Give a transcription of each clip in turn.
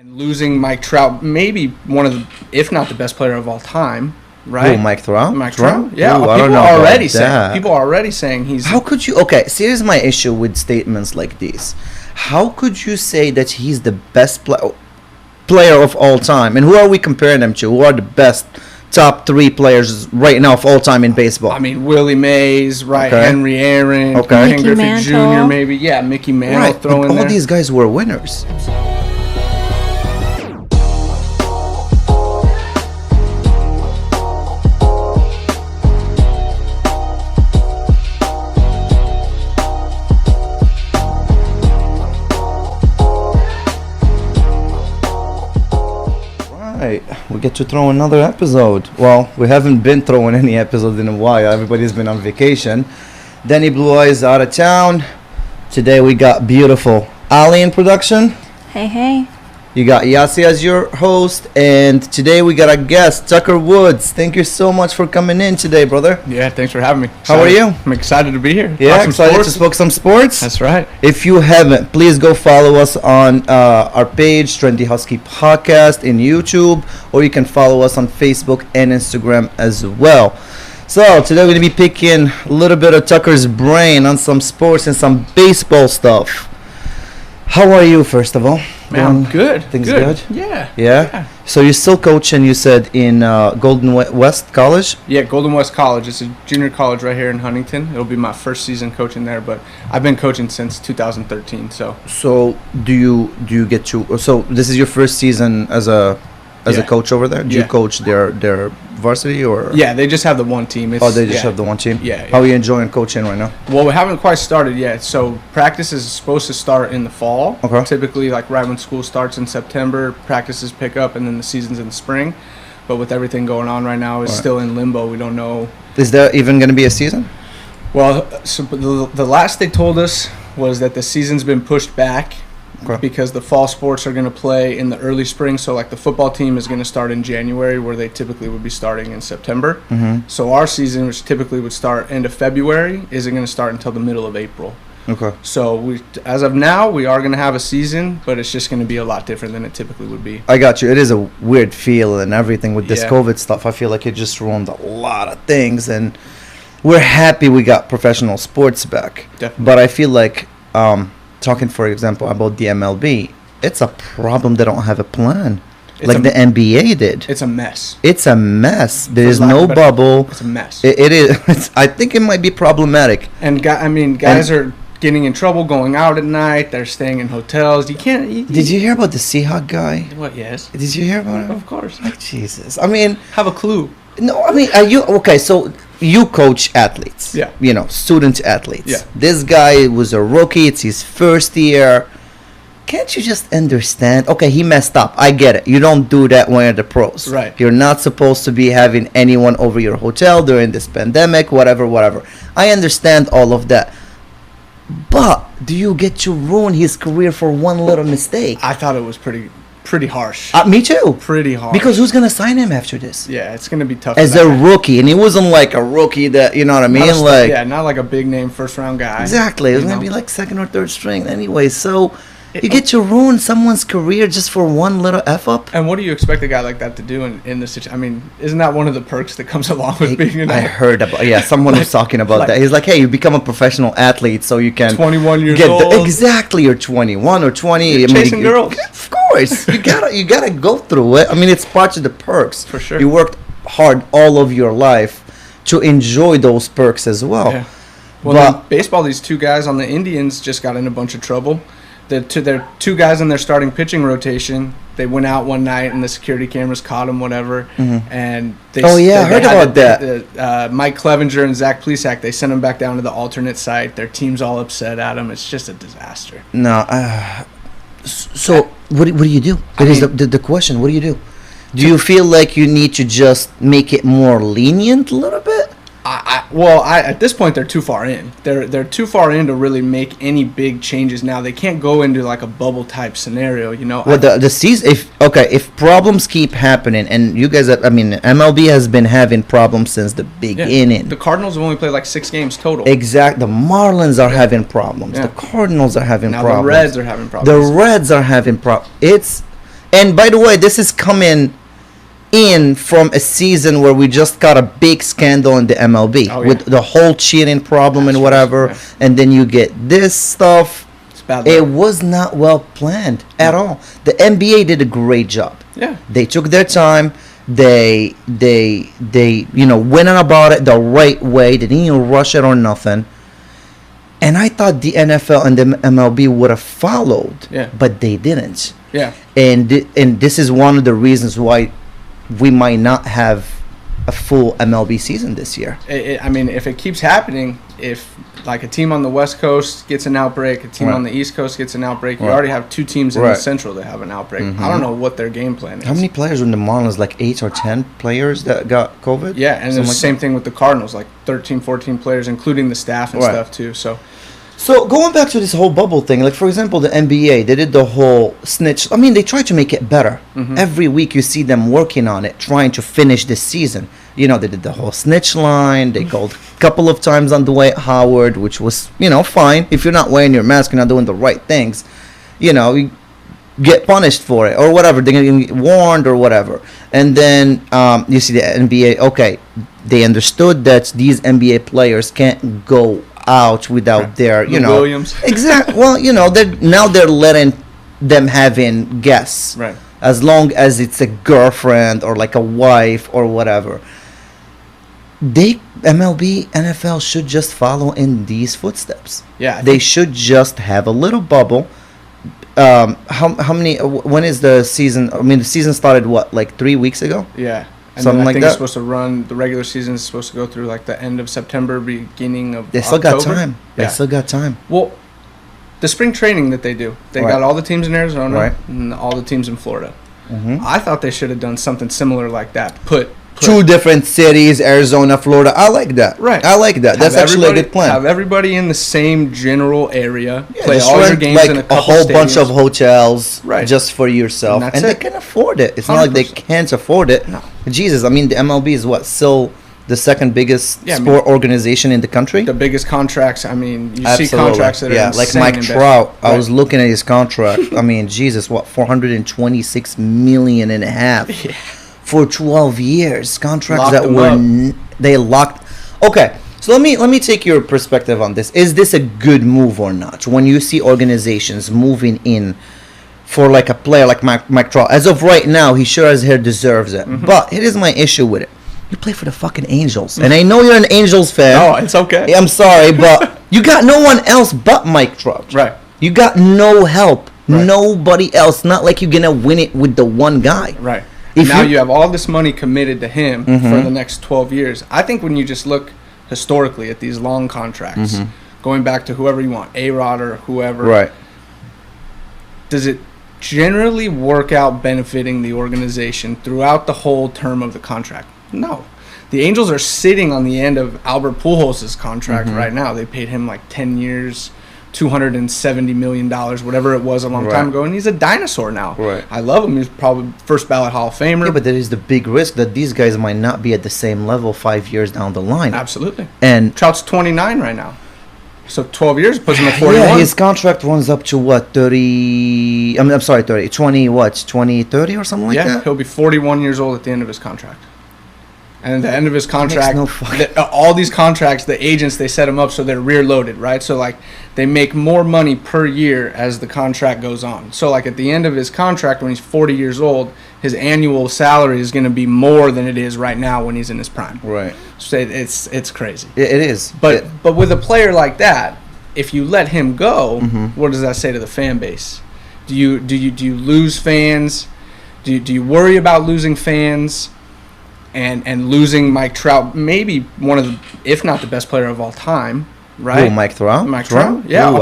And losing Mike Trout, maybe one of the, if not the best player of all time, right? Oh, Mike Trout? Mike Trout? Yeah, Ooh, I don't know people are already saying he's... How could you... Okay, so here's my issue with statements like these. How could you say that he's the best player of all time? And who are we comparing him to? Who are the best top 3 players right now of all time in baseball? I mean, Willie Mays, right? Okay. Henry Aaron, okay. Ken Griffey Jr. maybe. Yeah, Mickey Mantle right, throwing all there. These guys were winners. We get to throw another episode. Well, we haven't been throwing any episodes in a while. Everybody's been on vacation. Danny Blue Eyes out of town. Today we got beautiful Ali in production. Hey. You got Yassi as your host. And today we got a guest, Tucker Woods. Thank you so much for coming in today, brother. Yeah, thanks for having me. How are you? I'm excited to be here. Yeah, excited to spoke some sports. That's right. If you haven't, please go follow us on our page, Trendy Husky Podcast in YouTube, or you can follow us on Facebook and Instagram as well. So today we're going to be picking a little bit of Tucker's brain on some sports and some baseball stuff. How are you, first of all? Man, I'm good. Things good? Yeah. So you're still coaching, you said, in Golden West College? Yeah, Golden West College. It's a junior college right here in Huntington. It'll be my first season coaching there, but I've been coaching since 2013. So do you get to? So this is your first season as a coach over there? Do you coach their varsity or? Yeah, they just have the one team. They just have the one team? Yeah. How are you enjoying coaching right now? Well, we haven't quite started yet. So practice is supposed to start in the fall. Okay. Typically, like right when school starts in September, practices pick up, and then the season's in the spring. But with everything going on right now, it's still in limbo. We don't know. Is there even going to be a season? Well, so the last they told us was that the season's been pushed back. Okay. Because the fall sports are going to play in the early spring. So, like, the football team is going to start in January, where they typically would be starting in September. Mm-hmm. So our season, which typically would start end of February, isn't going to start until the middle of April. Okay. So, as of now, we are going to have a season, but it's just going to be a lot different than it typically would be. I got you. It is a weird feel and everything with this COVID stuff. I feel like it just ruined a lot of things, and we're happy we got professional sports back. Definitely. But I feel like... talking, for example, about the MLB, it's a problem they don't have a plan. Like the NBA did. It's a mess. It's a mess. There is no bubble. It's a mess. It is. I think it might be problematic. And guys are getting in trouble going out at night. They're staying in hotels. You can't. Did you hear about the Seahawk guy? What? Yes. Did you hear about him? Of course. Oh, Jesus. I mean, have a clue. No, I mean, are you okay? So you coach athletes, yeah. Student athletes. Yeah. This guy was a rookie. It's his first year. Can't you just understand? Okay, he messed up. I get it. You don't do that when you're the pros. Right. You're not supposed to be having anyone over your hotel during this pandemic, whatever. I understand all of that. But do you get to ruin his career for one little mistake? I thought it was pretty harsh. Me too. Pretty harsh. Because who's going to sign him after this? Yeah, it's going to be tough. As a rookie. And he wasn't like a rookie that, you know what I mean? Not like a big name first round guy. Exactly. It was going to be like second or third string anyway. So you get to ruin someone's career just for one little F up. And what do you expect a guy like that to do in this situation? I mean, isn't that one of the perks that comes along with being an athlete? I heard about, someone was talking about that. He's like, hey, you become a professional athlete so you can 21 years old. Exactly, you're 21 or 20. You're chasing girls. Of course. you gotta go through it. I mean, it's part of the perks. For sure. You worked hard all of your life to enjoy those perks as well. Yeah. Well, in baseball, these two guys on the Indians just got in a bunch of trouble. Their two guys in their starting pitching rotation, they went out one night and the security cameras caught them, whatever. Mm-hmm. And I heard about that. Mike Clevenger and Zach Plesac, they sent them back down to the alternate site. Their team's all upset at them. It's just a disaster. No. So what do you do? That is the question. What do you do? Do you feel like you need to just make it more lenient a little bit? At this point they're too far in. They're too far in to really make any big changes now. They can't go into like a bubble type scenario, you know. Well, the season, if problems keep happening, and you guys, MLB has been having problems since the beginning. Yeah, the Cardinals have only played like 6 games total. Exactly. The Marlins are having problems. Yeah. The Cardinals are having now problems. The Reds are having problems. The Reds are having problems. And by the way, this is coming in from a season where we just got a big scandal in the MLB with the whole cheating problem and whatever, and then you get this stuff. It was not well planned at all. The NBA did a great job. Yeah, they took their time. They went on about it the right way. They didn't even rush it or nothing. And I thought the NFL and the MLB would have followed, but they didn't. Yeah, and this is one of the reasons why we might not have a full MLB season this year. I mean, if it keeps happening, if like a team on the West Coast gets an outbreak, a team on the East Coast gets an outbreak, you already have two teams in the Central that have an outbreak. I don't know what their game plan is. How many players were in the Marlins? Like 8 or 10 players that got COVID? Yeah, and it's the same thing with the Cardinals, like 13, 14 players, including the staff and stuff too. So going back to this whole bubble thing, like for example, the NBA, they did the whole snitch. I mean, they tried to make it better. Every week you see them working on it, trying to finish this season. You know, they did the whole snitch line. They called a couple of times on Dwight Howard, which was, fine. If you're not wearing your mask, you're not doing the right things, you get punished for it or whatever. They're going to get warned or whatever. And then you see the NBA, okay, they understood that these NBA players can't go out without their, Williams. Exactly. Well, they're letting them having guests. Right. As long as it's a girlfriend or like a wife or whatever. MLB, NFL should just follow in these footsteps. Yeah. They should just have a little bubble. How many, when is the season? I mean, the season started what, like 3 weeks ago? Yeah. And something then I like think that. it's supposed to run. The regular season is supposed to go through like the end of September, beginning of They still October. got time. They Yeah. still got time. Well, the spring training that they do, they got all the teams in Arizona and all the teams in Florida. I thought they should have done something similar like that. Put two different cities, Arizona, Florida. I like that. Right. I like that. That's actually a good plan. Have everybody in the same general area. Yeah, play all your games like in a couple whole stadiums. bunch of hotels just for yourself. And And they can afford it. It's not like they can't afford it. No. Jesus, I mean, the MLB is still the second biggest sport organization in the country? The biggest contracts. I mean, you Absolutely. see contracts that are like insane Mike in Trout. baseball. I was looking at his contract. I mean, Jesus, what, 426 million and a half for 12 years. Contracts Locked that them were they locked. Okay, so let me take your perspective on this. Is this a good move or not? When you see organizations moving in for like a player like Mike Trout, as of right now, he sure as hell deserves it. But here is my issue with it. You play for the fucking Angels. And I know you're an Angels fan. No, it's okay. I'm sorry, but you got no one else but Mike Trout. Right. You got no help. Right. Nobody else. Not like you're going to win it with the one guy. Right. Now you have all this money committed to him for the next 12 years. I think when you just look historically at these long contracts, going back to whoever you want, A-Rod or whoever. Right. Does it generally work out benefiting the organization throughout the whole term of the contract? No. The Angels are sitting on the end of Albert Pujols' contract right now. They paid him like 10 years, $270 million, whatever it was a long time ago, and he's a dinosaur now. Right. I love him. He's probably first ballot Hall of Famer. Yeah, but there is the big risk that these guys might not be at the same level 5 years down the line. Absolutely. And Trout's 29 right now. So 12 years puts him at 41. Yeah, his contract runs up to what, 30, I'm sorry, 30, 20, what, 2030 or something like that? Yeah, he'll be 41 years old at the end of his contract. And at the end of his contract, all these contracts, the agents, they set them up so they're rear-loaded, right? So, like, they make more money per year as the contract goes on. So, like, at the end of his contract, when he's 40 years old, his annual salary is going to be more than it is right now when he's in his prime. Right. So it's crazy. It is. But with a player like that, if you let him go, what does that say to the fan base? Do you lose fans? Do you worry about losing fans? And losing Mike Trout, maybe one of the, if not the best player of all time, right? Ooh, Mike Trout? Mike Trout? Ooh, Yeah,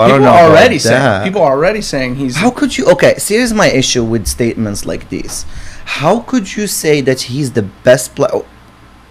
people are already saying he's... How could you... Okay, so here's my issue with statements like these. How could you say that he's the best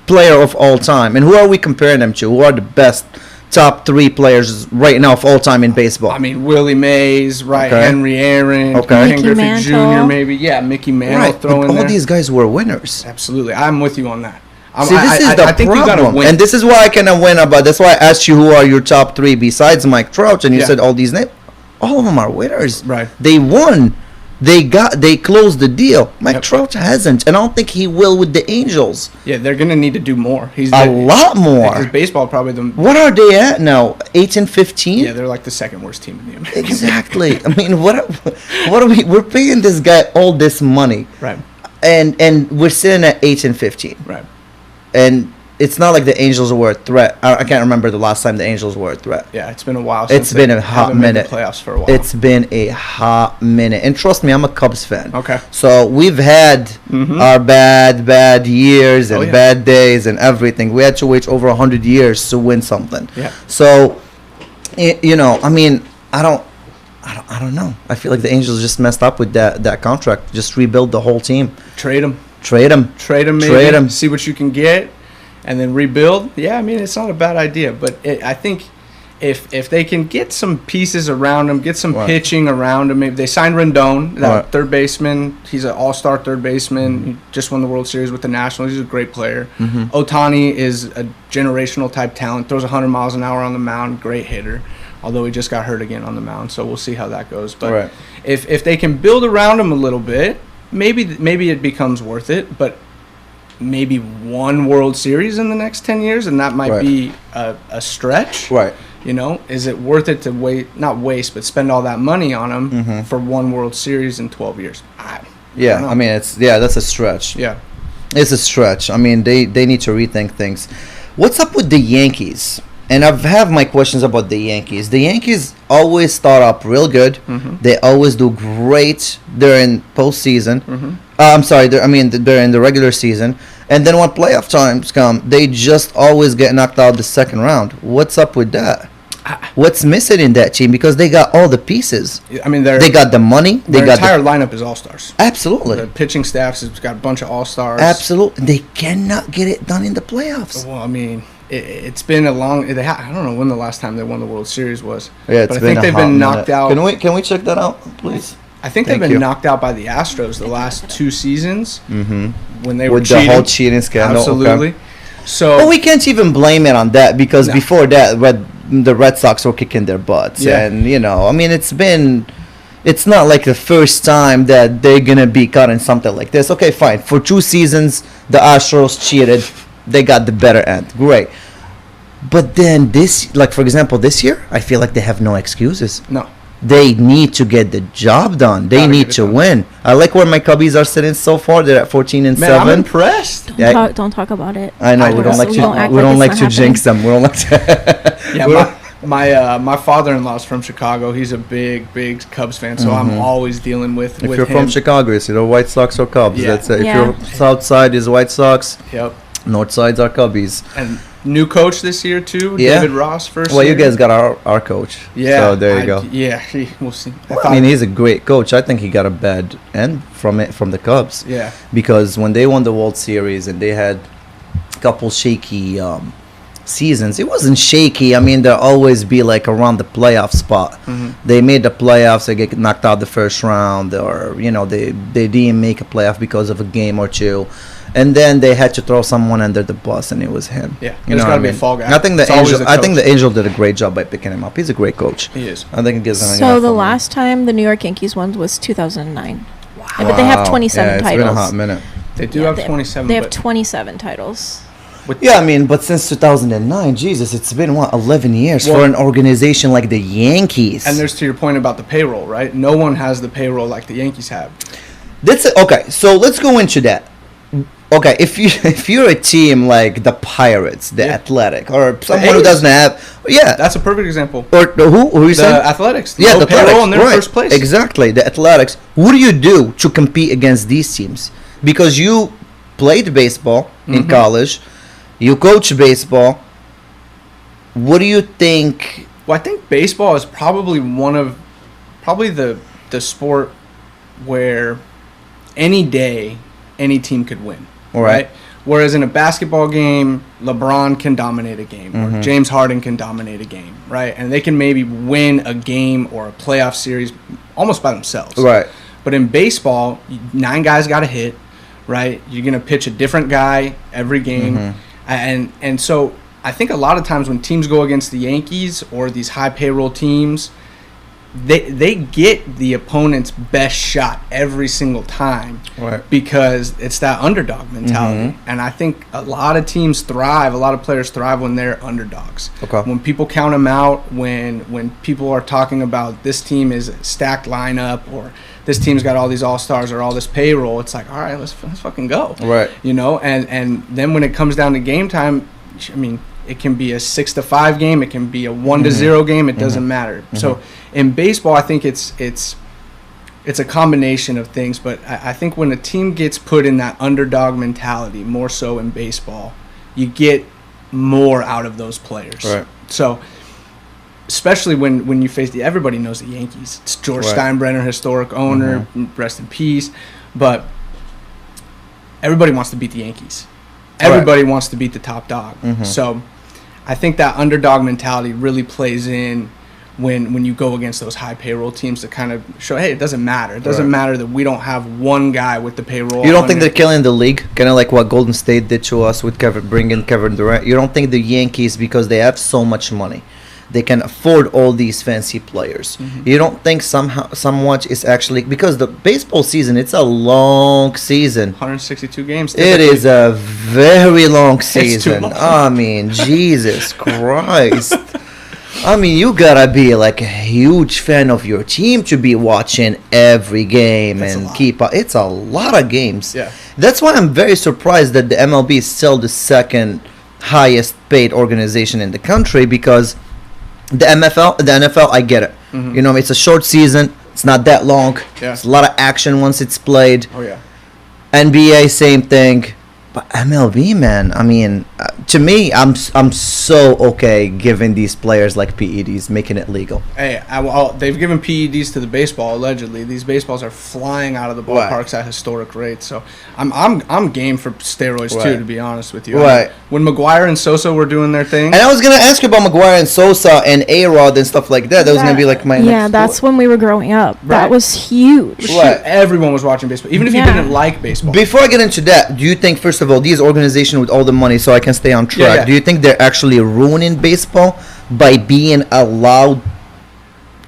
player of all time? And who are we comparing him to? Who are the best top three players right now of all time in baseball? I mean, Willie Mays, right? Okay. Henry Aaron, Ken Griffey Jr., maybe. Yeah, Mickey Mantle throwing there. All these guys were winners. Absolutely. I'm with you on that. See, this is the problem. You gotta win. And this is why I cannot win about. That's why I asked you who are your top three besides Mike Trout, and you said all these names. All of them are winners. Right. They won. They closed the deal. Mike Trout hasn't, and I don't think he will with the Angels. Yeah, they're gonna need to do more. He's a lot more. Because baseball probably the. What are they at now? 8-15. Yeah, they're like the second worst team in the American League. Exactly. I mean, what are we? We're paying this guy all this money, right? And we're sitting at 8-15, right? And it's not like the Angels were a threat. I can't remember the last time the Angels were a threat. Yeah, it's been a while. Since it's been a hot minute. Playoffs for a while. It's been a hot minute, and trust me, I'm a Cubs fan. Okay. So we've had our bad years and bad days and everything. We had to wait over 100 years to win something. Yeah. So, I mean, I don't know. I feel like the Angels just messed up with that contract. Just rebuild the whole team. Trade them. Maybe. See what you can get. And then rebuild. Yeah, I mean, it's not a bad idea. But I think if they can get some pieces around him, get some pitching around him. Maybe they signed Rendon, that third baseman. He's an all-star third baseman. He just won the World Series with the Nationals. He's a great player. Ohtani is a generational type talent. Throws 100 miles an hour on the mound. Great hitter. Although he just got hurt again on the mound. So we'll see how that goes. But if they can build around him a little bit, maybe it becomes worth it. But maybe one World Series in the next 10 years, and that might be a stretch. Right. Is it worth it to not waste, but spend all that money on him for one World Series in 12 years? I mean, that's a stretch. Yeah. It's a stretch. I mean, they need to rethink things. What's up with the Yankees? And I have my questions about the Yankees. The Yankees always start up real good. They always do great during postseason. I'm sorry, during the regular season. And then when playoff times come, they just always get knocked out the second round. What's up with that? What's missing in that team? Because they got all the pieces. I mean, they got the money. Their entire lineup is all-stars. Absolutely. The pitching staff has got a bunch of all-stars. Absolutely. They cannot get it done in the playoffs. Well, I mean, it's been a long. I don't know when the last time they won the World Series was. Yeah, but I think they've been knocked out. Can we check that out, please? I think they've been knocked out by the Astros the last two seasons when they were with cheating. The whole cheating scandal. Absolutely. Okay. So we can't even blame it on that because before that, the Red Sox were kicking their butts, and I mean, it's not like the first time that they're gonna be caught in something like this. Okay, fine. For 2 seasons, the Astros cheated. They got the better end. Great. But then for example, this year, I feel like they have no excuses. No. They need to get the job done. They need to win. I like where my Cubbies are sitting so far. They're at 14-7. Man, I'm impressed. Don't talk about it. I know we don't like to jinx them. We don't like to. My father-in-law's from Chicago. He's a big Cubs fan, so I'm always dealing with him. If you're from Chicago, it's either White Sox or Cubs. Yeah. That's it. If you're South Side, is White Sox. Yep. North Sides are Cubbies. And new coach this year too. Yeah. David Ross first. Well, year. you guys got our coach. Yeah. So there you go. Yeah, we'll see. I mean, he's a great coach. I think he got a bad end from the Cubs. Yeah. Because when they won the World Series and they had a couple shaky seasons, it wasn't shaky. I mean, they'll always be like around the playoff spot. They made the playoffs. They get knocked out the first round, or they didn't make a playoff because of a game or two. And then they had to throw someone under the bus, and it was him. Yeah, there's got to be a fall guy. I think the Angel did a great job by picking him up. He's a great coach. He is. I think it gives him. So the last time the New York Yankees won was 2009. Wow. But they have 27 titles. It's been a hot minute. They do have 27. They have 27 titles. But since 2009, Jesus, it's been 11 years for an organization like the Yankees. And there's to your point about the payroll, right? No one has the payroll like the Yankees have. That's it. Okay, so let's go into that. Okay, if you're a team like the Pirates, the Athletic, or someone who doesn't have, that's a perfect example. Or who you saying? The Athletics. Yeah, the payroll Athletics, in their first place. Exactly, the Athletics. What do you do to compete against these teams? Because you played baseball in college, you coach baseball. What do you think? Well, I think baseball is probably the sport where any day any team could win. Right? Whereas in a basketball game, LeBron can dominate a game, or James Harden can dominate a game, right? And they can maybe win a game or a playoff series almost by themselves. Right. But in baseball, 9 guys got a hit, right? You're going to pitch a different guy every game. And so I think a lot of times when teams go against the Yankees or these high payroll teams, they get the opponent's best shot every single time, Right. because it's that underdog mentality. And I think a lot of teams thrive, a lot of players thrive when they're underdogs. Okay. When people count them out, when people are talking about this team is a stacked lineup, or this team's got all these all-stars or all this payroll, it's like, all right, let's fucking go. Right. You know, and then when it comes down to game time, I mean, it can be a 6-5 game, it can be a 1-0 game, it doesn't matter. So in baseball, I think it's a combination of things, but I think when a team gets put in that underdog mentality, more so in baseball, you get more out of those players. Right. So especially when you face everybody knows the Yankees. It's George Right. Steinbrenner, historic owner, rest in peace, but everybody wants to beat the Yankees. Everybody wants to beat the top dog. So I think that underdog mentality really plays in when you go against those high payroll teams to kind of show, hey, it doesn't matter. It doesn't matter that we don't have one guy with the payroll. You don't think they're killing the league? Kind of like what Golden State did to us with bringing Kevin Durant. You don't think the Yankees, because they have so much money, they can afford all these fancy players. You don't think somewhat is actually, because the baseball season, it's a long season. 162 games. It is a very long too season. long. I mean, Jesus Christ. I mean, you gotta be like a huge fan of your team to be watching every game. That's a and lot. keep up. It's a lot of games. Yeah. That's why I'm very surprised that the MLB is still the second highest paid organization in the country, because the NFL, I get it. You know, it's a short season. It's not that long. Yeah. It's a lot of action once it's played. Oh, yeah. NBA, same thing. But MLB, man, I mean, to me, I'm so okay giving these players like PEDs, making it legal. Hey, they've given PEDs to the baseball, allegedly. These baseballs are flying out of the Right. ballparks at historic rates. So I'm game for steroids, too, Right. to be honest with you. Right. When McGwire and Sosa were doing their thing. And I was gonna ask you about McGwire and Sosa and A-Rod and stuff like that. That was gonna be like my Yeah, next that's when we were growing up. Right. That was huge. Right. Everyone was watching baseball, even if you Yeah. didn't like baseball. Before I get into that, do you think, first of all, these organizations with all the money, so I can stay on track, yeah. do you think they're actually ruining baseball by being allowed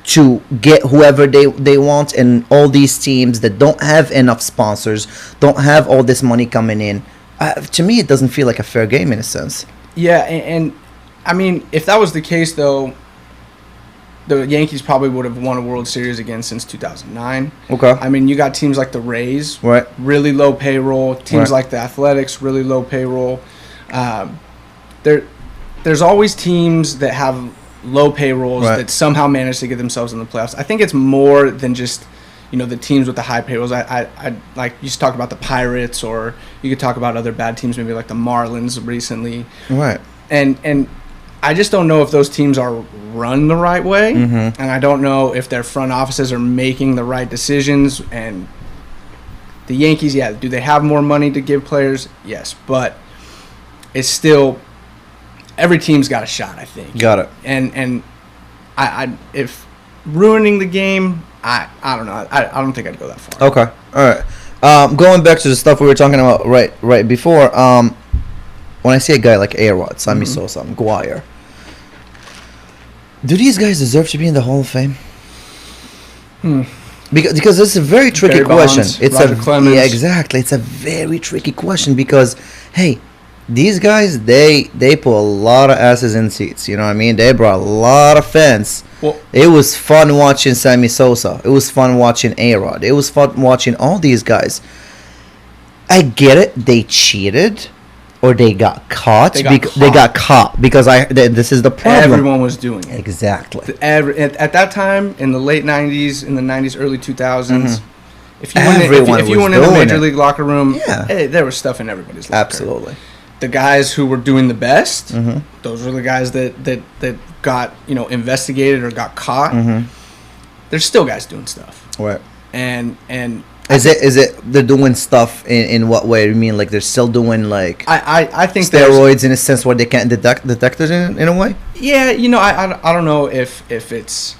to get whoever they want, and all these teams that don't have enough sponsors, don't have all this money coming in? To me, it doesn't feel like a fair game in a sense. Yeah, and I mean, if that was the case, though, the Yankees probably would have won a World Series again since 2009. Okay. I mean, you got teams like the Rays, Right. really low payroll. Teams Right. like the Athletics, really low payroll. There's always teams that have low payrolls Right. that somehow manage to get themselves in the playoffs. I think it's more than just, you know, the teams with the high payrolls. I like, you just talked about the Pirates, or you could talk about other bad teams, maybe like the Marlins recently. Right. And I just don't know if those teams are run the right way, and I don't know if their front offices are making the right decisions. And the Yankees, yeah, do they have more money to give players? Yes, but it's still, every team's got a shot, I think. Got it. And I if ruining the game, I don't know. I don't think I'd go that far. Okay. All right. Going back to the stuff we were talking about right before, when I see a guy like A-Rod, Sammy Sosa, McGwire, do these guys deserve to be in the Hall of Fame? Because it's a very tricky Barry Bonds, question. It's Roger Clemens. Yeah, exactly. It's a very tricky question, because, hey, these guys, they put a lot of asses in seats. You know what I mean? They brought a lot of fans. Well, It was fun watching Sammy Sosa. It was fun watching A-Rod. It was fun watching all these guys. I get it. They cheated, or they got caught. They got caught because this is the problem. everyone was doing it. Exactly. At that time, in the late 90s, in the 90s, early 2000s, if you Everyone if you was went in the doing major it. league locker room, Yeah. hey, there was stuff in everybody's locker. Absolutely. The guys who were doing the best, those were the guys that got, you know, investigated or got caught. There's still guys doing stuff, Right. and Is it they're doing stuff in what way? You mean like they're still doing like I think there's- steroids in a sense where they can't detect it in a way? Yeah, you know, I don't know if it's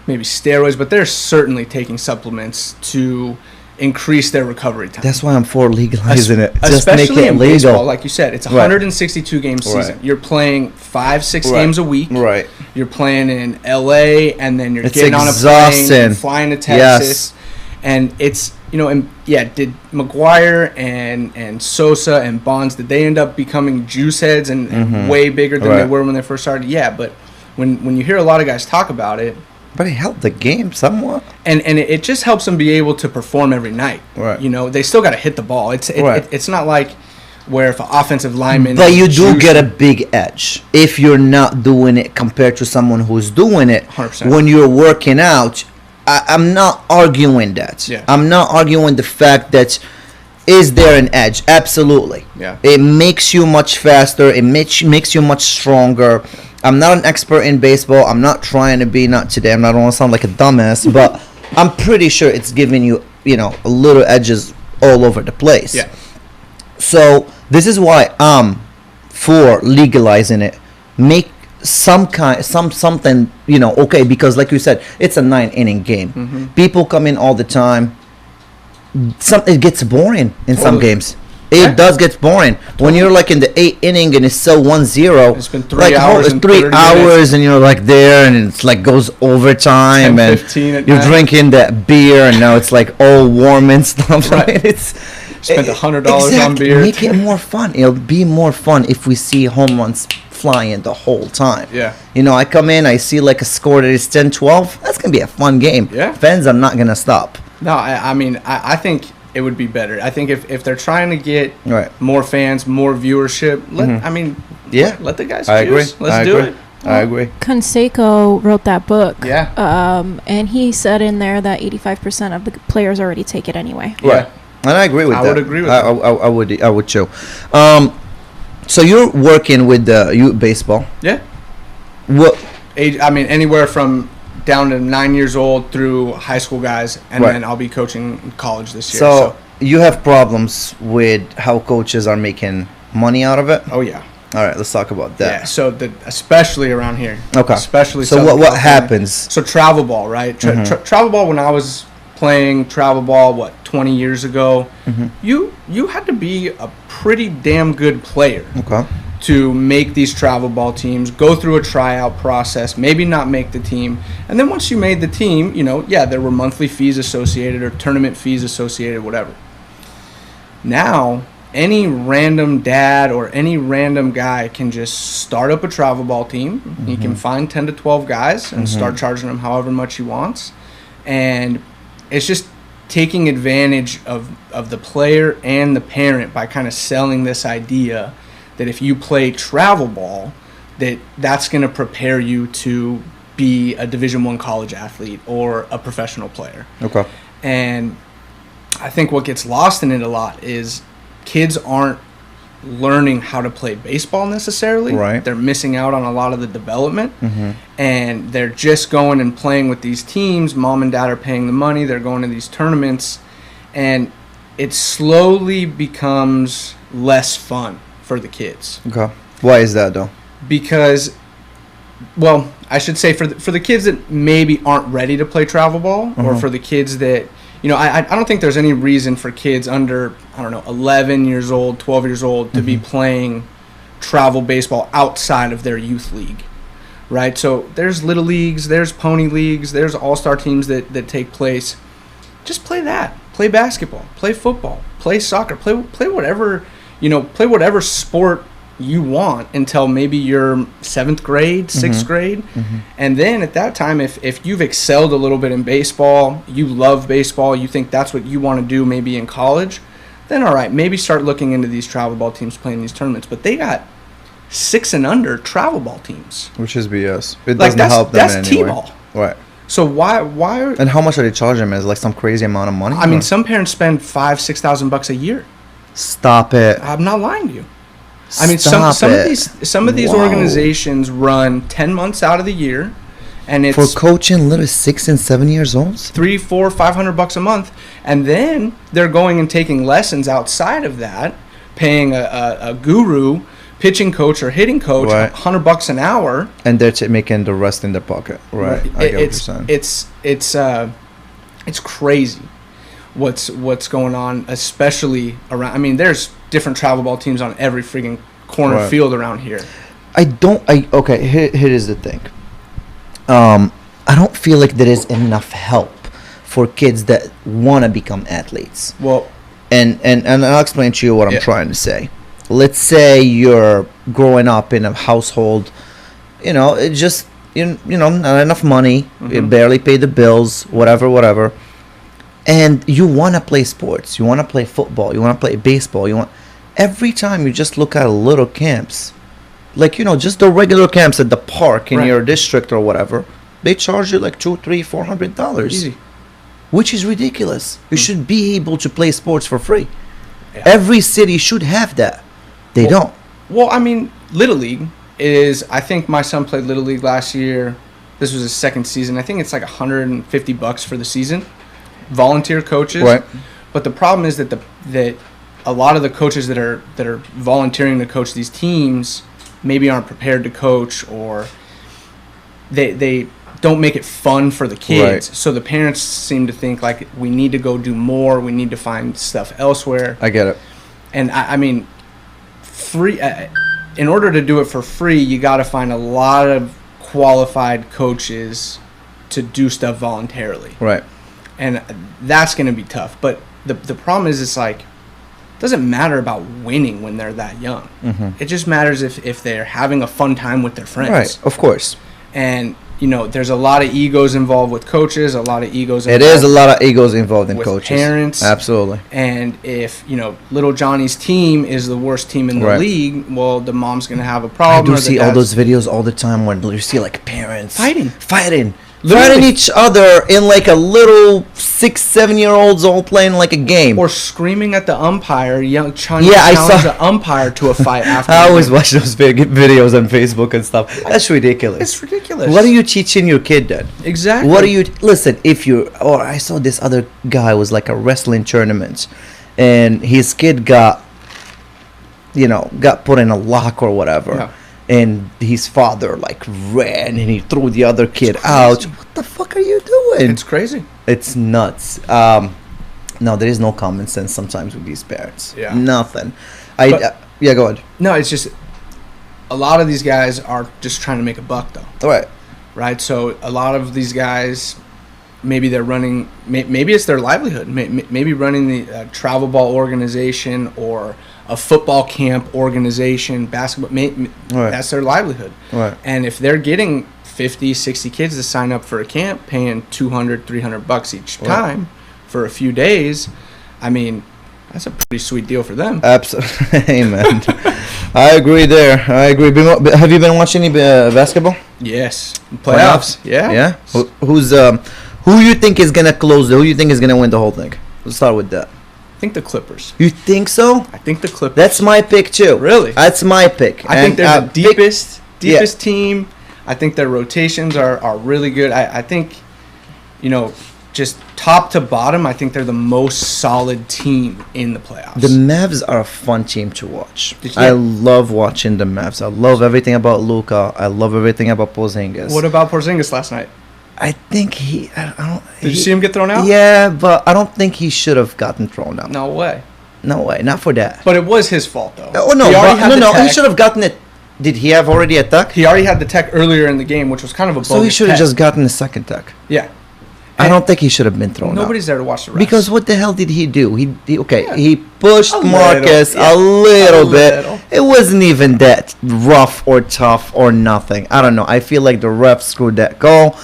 maybe steroids, but they're certainly taking supplements to increase their recovery time. That's why I'm for legalizing it. Just Especially make it in legal. baseball, like you said, it's a 162 game season. Right. You're playing 5-6 games a week. Right. You're playing in LA, and then you're It's getting exhausting. on a plane, and flying to Texas, and it's did McGwire and Sosa and Bonds, did they end up becoming juice heads and way bigger than they were when they first started? Yeah, but when you hear a lot of guys talk about it. But it helped the game somewhat. And it just helps them be able to perform every night. Right. They still got to hit the ball. It's not like where if an offensive lineman. But you do get a big edge if you're not doing it compared to someone who's doing it. 100%. When you're working out, I'm not arguing that. Yeah. I'm not arguing the fact that is there an edge? Absolutely. Yeah. It makes you much faster. It makes you much stronger. I'm not an expert in baseball. I'm not trying to be, not today. I don't want to sound like a dumbass, but I'm pretty sure it's giving you, a little edges all over the place. Yeah. So this is why I'm for legalizing it. Make something, okay, because like you said, it's a 9-inning game. Mm-hmm. People come in all the time. It gets boring in some games. It does get boring when you're like in the 8th inning and it's still 1-0. It's been 3 hours. It's 3 hours and you're like there and it's like goes overtime 10, and 15 at you're night. Drinking that beer and now it's like all warm and stuff. Right. Spent $100 on beer. Make it more fun. It'll be more fun if we see home runs flying the whole time. Yeah. I come in, I see like a score that is 10-12. That's gonna be a fun game. Yeah. Fans are not gonna stop. No, I think it would be better. I think if they're trying to get more fans, more viewership, let the guys choose. I agree. Let's do it. I agree. Canseco wrote that book. Yeah. And he said in there that 85% of the players already take it anyway. Right. And I agree with that. I would agree with that. I would too. So you're working with youth baseball. Yeah. What age? Anywhere from down to 9 years old through high school guys, and then I'll be coaching in college this year. So you have problems with how coaches are making money out of it? Oh yeah. All right, let's talk about that. Yeah. So especially around here. Okay. Especially. So what happens? So travel ball, right? Travel ball. When I was playing travel ball, 20 years ago, you had to be a pretty damn good player. Okay. To make these travel ball teams, go through a tryout process, maybe not make the team. And then once you made the team, there were monthly fees associated or tournament fees associated, whatever. Now, any random dad or any random guy can just start up a travel ball team. He can find 10 to 12 guys and start charging them however much he wants. And it's just taking advantage of the player and the parent by kind of selling this idea that if you play travel ball, that's going to prepare you to be a Division I college athlete or a professional player. Okay. And I think what gets lost in it a lot is kids aren't learning how to play baseball necessarily. Right. They're missing out on a lot of the development. And they're just going and playing with these teams. Mom and dad are paying the money. They're going to these tournaments. And it slowly becomes less fun for the kids. Okay. Why is that though? Because, I should say for the kids that maybe aren't ready to play travel ball, or for the kids that, I don't think there's any reason for kids under, 11 years old, 12 years old to be playing travel baseball outside of their youth league, right? So there's little leagues, there's pony leagues, there's all-star teams that take place. Just play that. Play basketball, play football, play soccer, play whatever. Play whatever sport you want until maybe you're 7th grade, 6th grade. And then at that time, if you've excelled a little bit in baseball, you love baseball, you think that's what you want to do maybe in college, then all right, maybe start looking into these travel ball teams playing these tournaments. But they got 6 and under travel ball teams. Which is BS. It doesn't help them that's in any way. T-ball. Right. So why? And how much are they charging them? Is like some crazy amount of money? Some parents spend $5,000-6,000 a year. Stop it. I'm not lying to you. Some of these organizations run 10 months out of the year, and it's for coaching little 6 and 7 years olds, $300, $400, $500 a month, and then they're going and taking lessons outside of that, paying a guru, pitching coach or hitting coach, $100 an hour, and they're making the rest in their pocket. Right. I get what you're saying. It's crazy. what's going on, especially around. I mean, there's different travel ball teams on every freaking corner field around here. Okay, here is the thing. I don't feel like there is enough help for kids that want to become athletes. Well, and I'll explain to you what I'm trying to say. Let's say you're growing up in a household, it just not enough money, you barely pay the bills, whatever, and you want to play sports, you want to play football, you want to play baseball, every time you just look at little camps, like just the regular camps at the park in your district or whatever, they charge you like $200-$400 easy, which is ridiculous. You should be able to play sports for free. Every city should have that. They don't. Well, I mean, Little League is, I think my son played Little League last year. This was his second season. I think it's like $150 for the season. Volunteer coaches. Right. But the problem is that that a lot of the coaches that are volunteering to coach these teams maybe aren't prepared to coach, or they don't make it fun for the kids. Right. So the parents seem to think like we need to go do more. We need to find stuff elsewhere. I get it. And I mean, free. In order to do it for free, you got to find a lot of qualified coaches to do stuff voluntarily. Right. And that's going to be tough. But the problem is, it's like, it doesn't matter about winning when they're that young. It just matters if they're having a fun time with their friends. Right, of course. And, there's a lot of egos involved with coaches, a lot of egos involved. It is a lot of egos involved in with coaches. Parents. Absolutely. And if, little Johnny's team is the worst team in the league, well, the mom's going to have a problem. I do see all those videos all the time where you see like parents fighting each other in like a little 6-7-year-olds all playing like a game, or screaming at the umpire, trying to challenge the umpire to a fight after. I always watch those videos on Facebook and stuff. That's ridiculous. It's ridiculous. What are you teaching your kid then? Exactly. What are you listen? I saw this other guy was like a wrestling tournament, and his kid got put in a lock or whatever. Yeah. And his father like ran and he threw the other kid out. What the fuck are you doing? It's crazy. It's nuts. No, there is no common sense sometimes with these parents. Yeah. Nothing. Go ahead. No, it's just a lot of these guys are just trying to make a buck, though. Right. So a lot of these guys, maybe they're running. Maybe it's their livelihood. Maybe running the travel ball organization or a football camp organization, basketball, that's their livelihood. Right. And if they're getting 50, 60 kids to sign up for a camp, paying $200, $300 each time for a few days, I mean, that's a pretty sweet deal for them. Absolutely. Amen. I agree there. Have you been watching any basketball? Yes. Playoffs. Yeah. Yeah? Who you think is going to close it? Who you think is going to win the whole thing? Let's start with that. I think the Clippers. You think so? I think the Clippers. That's my pick too. Really? That's my pick. I think they're the deepest team. I think their rotations are really good. I think, just top to bottom, I think they're the most solid team in the playoffs. The Mavs are a fun team to watch. I love watching the Mavs. I love everything about Luka. I love everything about Porzingis. What about Porzingis last night? I think Did you see him get thrown out? Yeah, but I don't think he should have gotten thrown out. No way. No way, not for that. But it was his fault, though. Oh no, he should have gotten it. Did he have already a tech? He already had the tech earlier in the game, which was kind of a bogus So he should have just gotten the second tech. Yeah. I don't think he should have been thrown out. Nobody's there to watch the refs. Because what the hell did he do? He pushed Marcus a little bit. It wasn't even that rough or tough or nothing. I don't know. I feel like the refs screwed that goal.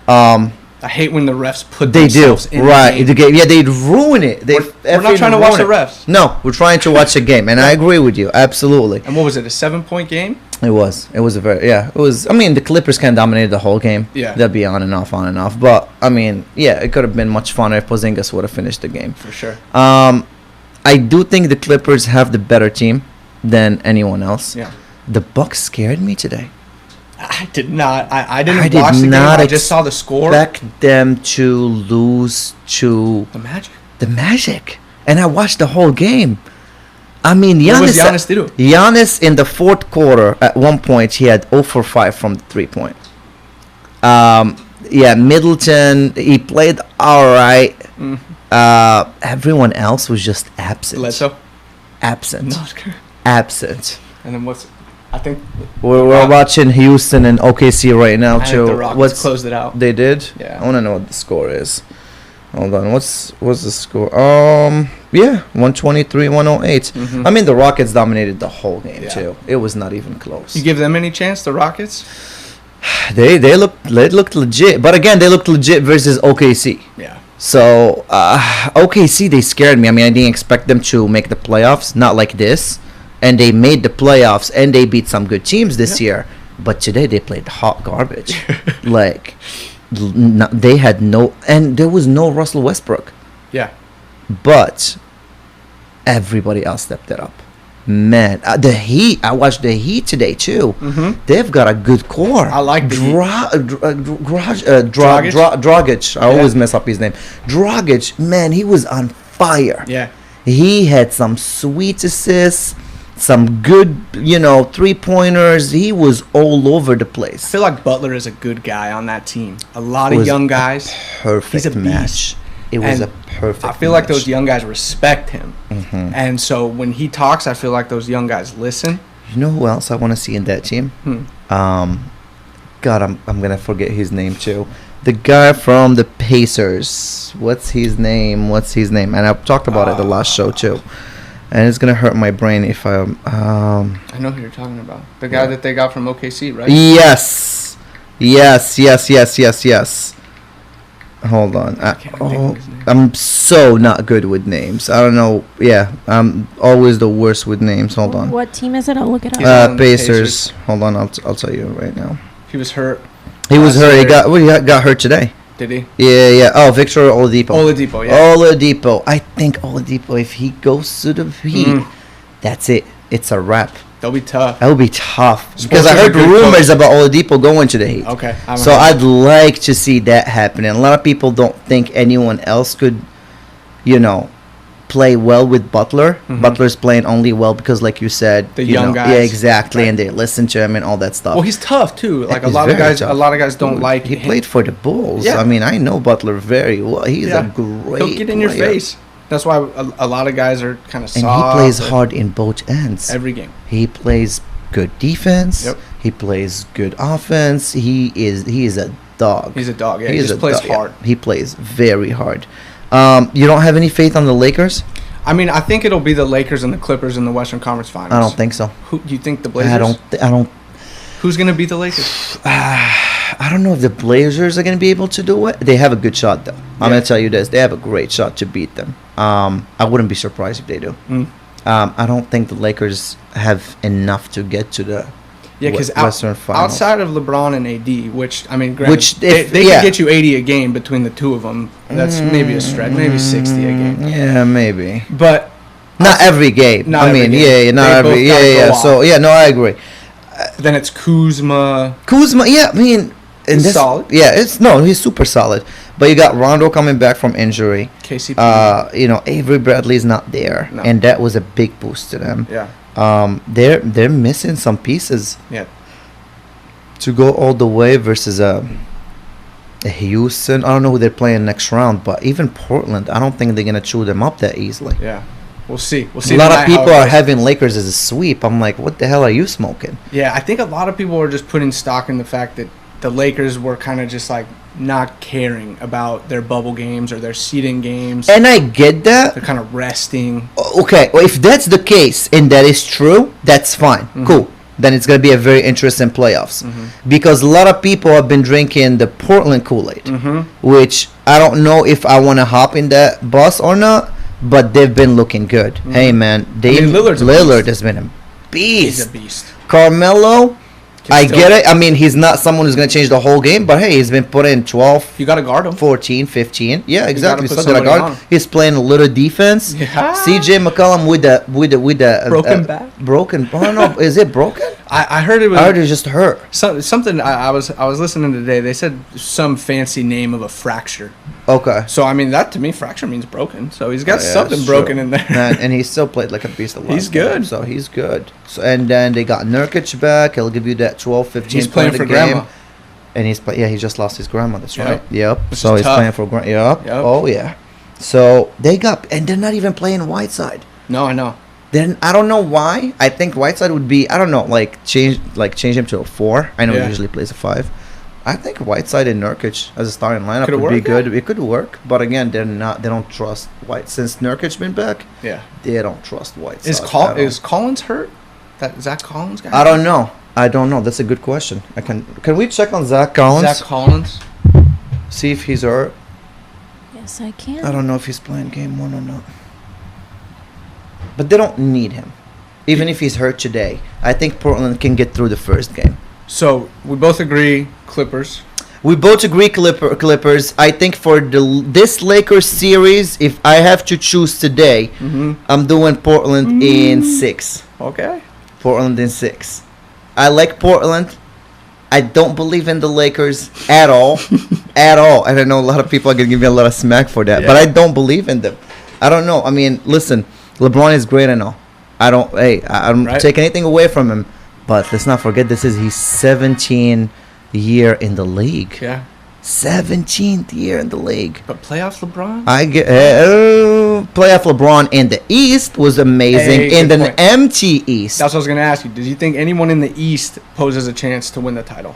I hate when the refs put themselves in the game. Yeah, they'd ruin it. We're not trying to watch the refs. No, we're trying to watch the game, and I agree with you absolutely. And what was it? A 7-point game? It was a very It was. I mean, the Clippers kind of dominated the whole game. Yeah, they'd be on and off. But I mean, it could have been much funner if Porzingis would have finished the game for sure. I do think the Clippers have the better team than anyone else. Yeah, the Bucks scared me today. I did not. I didn't watch the game. I just saw the score. Expect them to lose to the Magic. And I watched the whole game. I mean, What was Giannis do? Giannis in the fourth quarter, at one point, he had 0 for 5 from the 3-point. Middleton, he played all right. Everyone else was just absent. Bledsoe? Absent. No, it's good. Absent. And then I think We're watching Houston and OKC right now I too. think the Rockets closed it out. They did? Yeah. I want to know what the score is. Hold on. What's the score? Yeah, 123, 108. Mhm. I mean, the Rockets dominated the whole game Yeah. too. It was not even close. You give them any chance, the Rockets? They looked legit, but again, they looked legit versus OKC. Yeah. So OKC, they scared me. I mean, I didn't expect them to make the playoffs, not like this, and they made the playoffs and they beat some good teams this year. But today they played hot garbage. Like they had no, and there was no Russell Westbrook. Yeah. But everybody else stepped it up. Man, the Heat. I watched the Heat today too. Mm-hmm. They've got a good core. I like the Dragic. I always mess up his name. Dragic, man, he was on fire. Yeah. He had some sweet assists, some good, 3-pointers. He was all over the I place. feel like Butler is a good guy on that team. A lot of Was young guys. Perfect He's a beast. match. It was And a perfect. I feel like match. those young guys respect him. Mhm. And so when he talks, I feel like those young guys listen. You know who else I want to see in that team? God, I'm gonna forget his name too. The guy from the Pacers. What's his name? And I've talked about it the last show too. And it's gonna hurt my brain if I I know who you're talking about. The guy that they got from OKC, right? Yes. Hold on. can't think of his name. I'm so not good with names. I don't know. Yeah, I'm always the worst with names. Hold on. What team is it? I'll look it He's up. on the Pacers. Hold on. I'll tell you right now. He was hurt. He was Last hurt. He year. got hurt today. Did he? Yeah. Oh, Victor Oladipo. Oladipo, yeah. Oladipo. I think Oladipo, if he goes to the Heat, that's it. It's a wrap. They'll be tough. That would be tough. Supposed Because to I be heard good rumors coach. about Oladipo going to the Heat. Okay. I So I'd like to see that happen. And a lot of people don't think anyone else could, play well with Butler. Mhm. Butler's playing only well because, like you said, The you young know, guys. Yeah, exactly. Right. And they listen to him and all that stuff. Well, he's tough too. Like a He's lot of very guys, tough. a lot of guys don't Dude, like. He him. played for the Bulls. Yeah. I mean, I know Butler very well. He's Yeah. a great. He'll get in your player. face. That's why a lot of guys are kind of soft. And he plays hard in both ends. every game. He plays good defense. Yep. He plays good offense. He is a dog. He's a dog. Yeah, He he is just a plays dog, yeah. hard. He plays very hard. You don't have any faith on the Lakers? I mean, I think it'll be the Lakers and the Clippers in the Western Conference Finals. I don't think so. Who do you think the Blazers? I don't. Who's gonna beat the Lakers? I don't know if the Blazers are going to be able to do it. They have a good shot, though. I'm going to tell you this: they have a great shot to beat them. I wouldn't be surprised if they do. I don't think the Lakers have enough to get to the Because Western Finals. outside of LeBron and AD, which I mean, Which, granted, if- they yeah. can get you 80 a game between the two of them. That's maybe a stretch, maybe 60 a game. Yeah, maybe. But Not every game. Not I every mean, game. yeah, not They every. both Yeah, gotta yeah. go So off. yeah, no, I agree. then it's Kuzma. Kuzma, yeah, I mean, and He's this- solid. Yeah, he's super solid. But you got Rondo coming back from injury. KCP. Avery Bradley's not there, No. and that was a big boost to them. Yeah. They're missing some pieces Yeah. to go all the way versus a Houston. I don't know who they're playing next round, but even Portland, I don't think they're gonna chew them up that easily. Yeah. We'll see. We'll see. A lot of tonight how people it are goes. having Lakers as a sweep. I'm like, what the hell are you smoking? Yeah, I think a lot of people are just putting stock in the fact that the Lakers were kind of just like not caring about their bubble games or their seeding games. And I get that. They're kind of resting. Okay, well, if that's the case and that is true, that's fine. Cool. Then it's going to be a very interesting playoffs. Because a lot of people have been drinking the Portland Kool-Aid, which I don't know if I want to hop in that bus or not, but they've been looking good. Hey, man. Lillard's a Lillard beast. has been a He's beast. a beast. Carmelo, Can I still- get it. I mean, he's not someone who's going to change the whole game, but hey, he's been put in 12, You got to guard him. 14, 15. Yeah, exactly. put Something like somebody that. on. He's playing a little defense. Yeah. CJ McCollum with the Broken back? Broken. I don't know. Is it broken? I heard it was I heard it just hurt. something. I was listening today. They said some fancy name of a fracture. Okay. So I mean that to me, fracture means broken. So he's got Oh, yeah, something that's broken true. in there. Man, and he still played like a beast of He's good. So he's good. So and then they got Nurkic back. He'll give you that 12, 15 He's playing point for a game. grandma. And he just lost his grandma. That's Yep. right. Yep. Which So is he's tough. playing for grandma. Yep. Yep. Oh yeah. So they got, and they're not even playing Whiteside. No, I know. Then I don't know why. I think Whiteside would be, I don't know, change him to a 4. I know he usually plays a 5. I think Whiteside and Nurkic as a starting lineup would be good. It could work, but again, they don't trust White since Nurkic been back. Yeah, they don't trust Whiteside. Is Collins hurt? Is that Collins guy? I don't know. That's a good question. Can we check on Zach Collins? Zach Collins. See if he's hurt. Yes, I can. I don't know if he's playing game 1 or not. But they don't need him. Even if he's hurt today, I think Portland can get through the first game. So we both agree Clippers. We both agree Clippers. I think for this Lakers series, if I have to choose today, I'm doing Portland in 6. Okay. Portland in 6. I like Portland. I don't believe in the Lakers at all. At all. And I know a lot of people are going to give me a lot of smack for that. Yeah. But I don't believe in them. I don't know. I mean, listen, LeBron is great and all. I don't take anything away from him. But let's not forget this is his 17th year in the league. Yeah. 17th year in the league. But playoffs LeBron? I get playoff LeBron in the East was amazing. In an empty East. That's what I was going to ask you. Did you think anyone in the East poses a chance to win the title?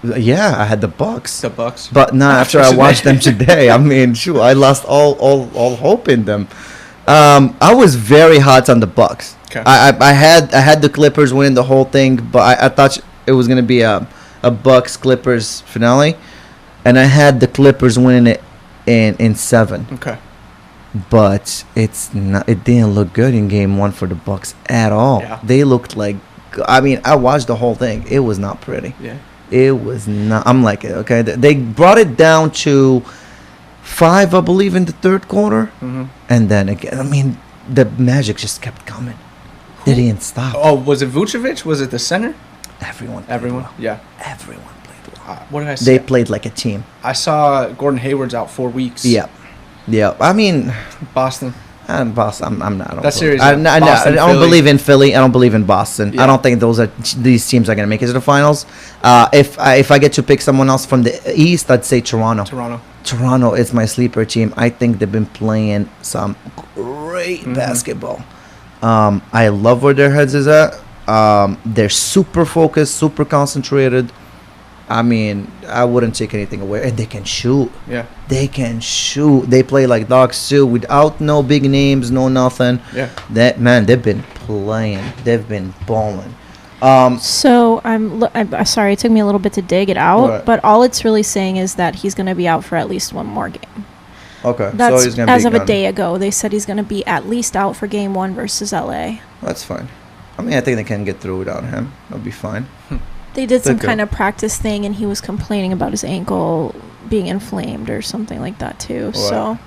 Yeah, I had the Bucks. The Bucks. But not after I watched them today. I mean, shoot, I lost all hope in them. I was very hot on the Bucks. Okay. I had the Clippers winning the whole thing, but I thought it was going to be a Bucks Clippers finale, and I had the Clippers winning it in 7. Okay. But it's not. It didn't look good in game 1 for the Bucks at all. Yeah. They looked like. I mean, I watched the whole thing. It was not pretty. Yeah. It was not. I'm like, okay. They brought it down to 5, I believe, in the third quarter, and then again, I mean, the Magic just kept coming. They didn't stop. Oh, was it Vucevic? Was it the center? Everyone. Well. Yeah. Everyone played well. What did I say? They played like a team. I saw Gordon Hayward's out 4 weeks. Yeah. I mean, Boston. Boston. I'm not. That series. I don't believe in Philly. I don't believe in Boston. Yeah. I don't think these teams are going to make it to the finals. If I get to pick someone else from the East, I'd say Toronto. Toronto is my sleeper team. I think they've been playing some great basketball. I love where their heads is at. They're super focused, super concentrated. I mean, I wouldn't take anything away. And they can shoot. Yeah. They can shoot. They play like dogs too, without no big names, no nothing. Yeah. They've been playing. They've been balling. So I'm sorry, it took me a little bit to dig it out, but all it's really saying is that he's going to be out for at least one more game. Okay. That's so he's gonna as of a day ago. They said he's going to be at least out for game 1 versus LA. That's fine. I mean, I think they can get through without him. It'll be fine. They did some kind of practice thing, and he was complaining about his ankle being inflamed or something like that too. Right. So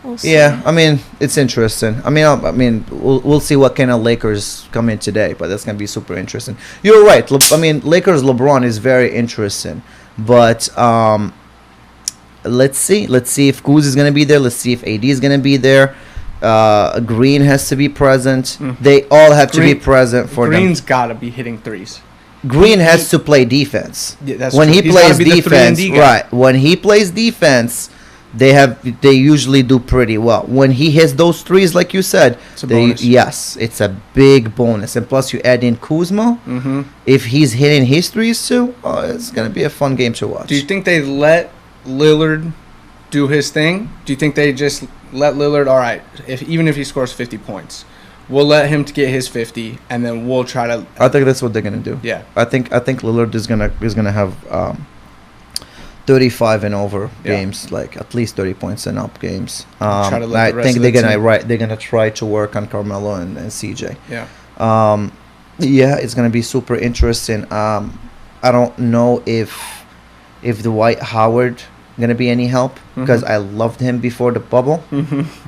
we'll see. Yeah, I mean, it's interesting. I mean, we'll see what kind of Lakers come in today, but that's gonna be super interesting. You're right. I mean, Lakers LeBron is very interesting, but let's see if Kuz is gonna be there. Let's see if AD is gonna be there. Green has to be present. They all have to be present for them. Green's got to be hitting threes. Green has to play defense. Yeah, that's when true. He plays defense, right? When he plays defense, they usually do pretty well. When he hits those threes, like you said, yes, it's a big bonus. And plus, you add in Kuzma. If he's hitting his threes too, it's gonna be a fun game to watch. Do you think they let Lillard do his thing? Do you think they just let Lillard? All right, even if he scores 50 points. We'll let him to get his 50, and then we'll try to. I think that's what they're gonna do. Yeah. I think Lillard is gonna have 35 and over games, like at least 30 points and up games. Try to let I think they're gonna try to work on Carmelo and CJ. Yeah. It's gonna be super interesting. I don't know if Dwight Howard gonna be any help because I loved him before the bubble,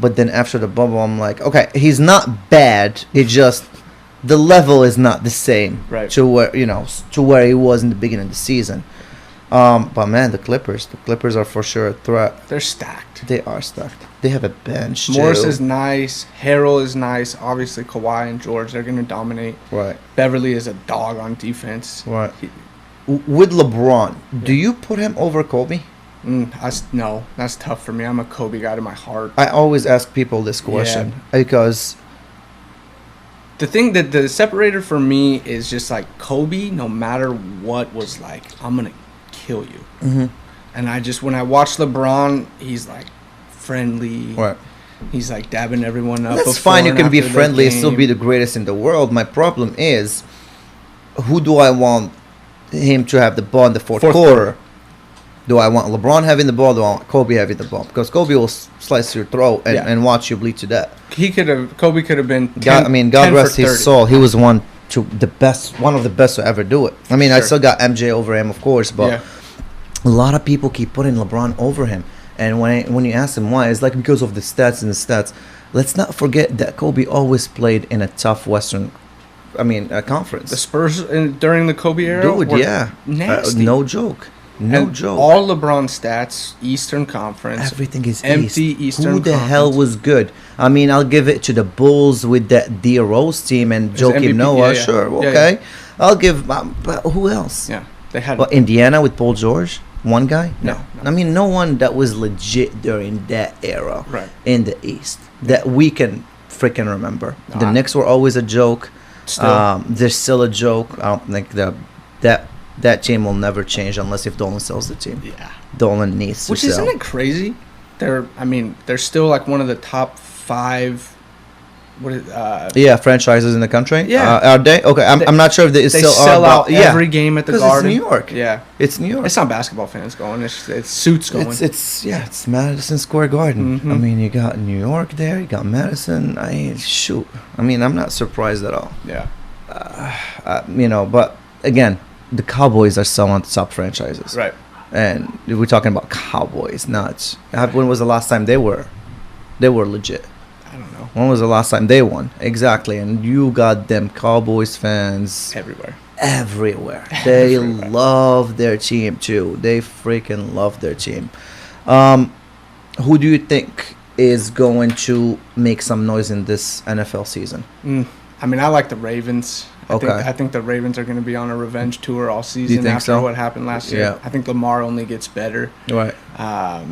but then after the bubble I'm like, okay, he's not bad, it's just the level is not the same to where he was in the beginning of the season. But man, the Clippers are for sure a threat. They're stacked. They are stacked. They have a bench. Morris is nice. Harrell is nice. Obviously Kawhi and George, they're gonna dominate. Right. Beverly is a dog on defense. Right. With LeBron, do you put him over Kobe? No, that's tough for me. I'm a Kobe guy to my heart. I always ask people this question because the thing that the separator for me is just like Kobe, no matter what, was like, I'm going to kill you. Mm-hmm. And when I watch LeBron, he's like friendly. Right. He's like dabbing everyone up. That's fine. You can be friendly and still be the greatest in the world. My problem is, who do I want him to have the ball in the fourth quarter? Do I want LeBron having the ball? Do I want Kobe having the ball? Because Kobe will slice your throat and watch you bleed to death. Kobe could have been. God rest his soul. He was one of the best to ever do it. I mean, I still got MJ over him, of course, but a lot of people keep putting LeBron over him. And when you ask them why, it's like because of the stats and the stats. Let's not forget that Kobe always played in a tough Western, conference. The Spurs during the Kobe era, were nasty. No joke. No joke. All LeBron stats, Eastern Conference. Everything is empty Eastern Who the Conference. hell was good? I mean, I'll give it to the Bulls with that D Rose team and Joakim Noah. Yeah. Sure, okay. Yeah. I'll give. But who else? Yeah, they had. Well, Indiana with Paul George, one guy. No. I mean, no one that was legit during that era in the East that we can freaking remember. The Knicks were always a joke. Still. They're still a joke. I don't think that team will never change unless if Dolan sells the team. Yeah. Dolan needs to Which sell. Isn't it crazy? They're still like one of the top 5 franchises in the country. Yeah. Are they? Okay, I'm not sure if they still sell out every game at the Garden. It's New York. Yeah. It's New York. It's not basketball fans going. It's suits going. It's Madison Square Garden. Mm-hmm. I mean, you got New York there. You got Madison. I'm not surprised at all. Yeah. But again, the Cowboys are still on the top franchises. Right. And we're talking about Cowboys, not. When was the last time they were legit? I don't know. When was the last time they won? Exactly. And you got them Cowboys fans everywhere. They love their team too. They freaking love their team. Who do you think is going to make some noise in this NFL season? I like the Ravens. I think the Ravens are going to be on a revenge tour all season after what happened last year. Yeah. I think Lamar only gets better. Right. I